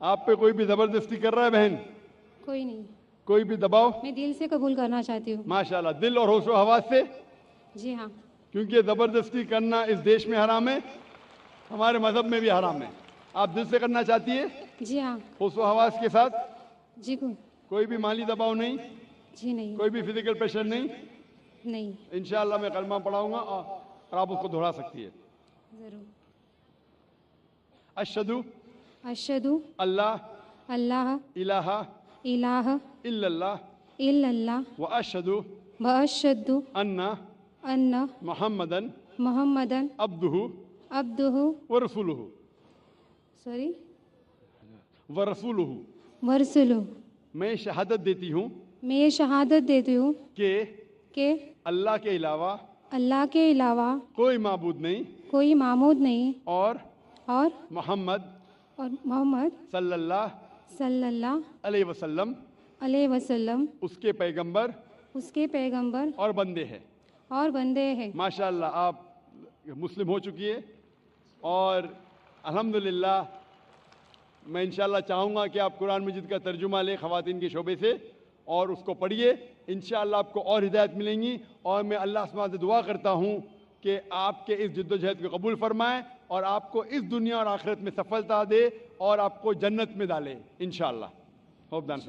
आप पे कोई भी ज़बरदस्ती कर रहा है बहन? कोई नहीं, कोई भी दबाव? मैं दिल से कबूल करना चाहती हूँ। माशाल्लाह, दिल और होशो हवास से, जी हाँ। क्योंकि ज़बरदस्ती करना इस देश में हराम है, हमारे मज़हब में भी हराम है। आप दिल से करना चाहती है, जी हाँ। होशो हवास के साथ? जी कोई भी माली दबाव नहीं, जी नहीं, कोई भी फिजिकल प्रेशर नहीं। नहीं। इंशाअल्लाह मैं कलमा पढ़ाऊंगा और आप उसको दोहरा सकती है। ज़रूर। अशहदु अशहदु अल्लाह अल्लाह इलाहा इलाहा इल्लल्लाह इल्लल्लाह व अशहदु व अशहदु अन्ना अन्ना मुहम्मदन मुहम्मदन अब्दुहु अब्दुहु व रसूलुहु सॉरी व रसूलुहु। वरसुलु। मैं शहादत देती हूँ मैं ये शहादत देती हूँ कि अल्लाह के अलावा कोई माबूद नहीं कोई मामूद नहीं और और मोहम्मद सल्लल्लाहु अलैहि वसल्लम उसके पैगंबर और बंदे हैं। माशाअल्लाह, आप मुस्लिम हो चुकी है और अल्हम्दुलिल्लाह मैं इंशाअल्लाह चाहूँगा कि आप कुरान मजीद का तर्जुमा लें ख़वातीन के शोबे से और उसको पढ़िए। इंशाअल्लाह आपको और हिदायत मिलेंगी और मैं अल्लाह सुब्हानहू से दुआ करता हूँ कि आपके इस जद्दोजहद को कबूल फरमाए और आपको इस दुनिया और आखिरत में सफलता दे और आपको जन्नत में डाले इंशाअल्लाह। होप दान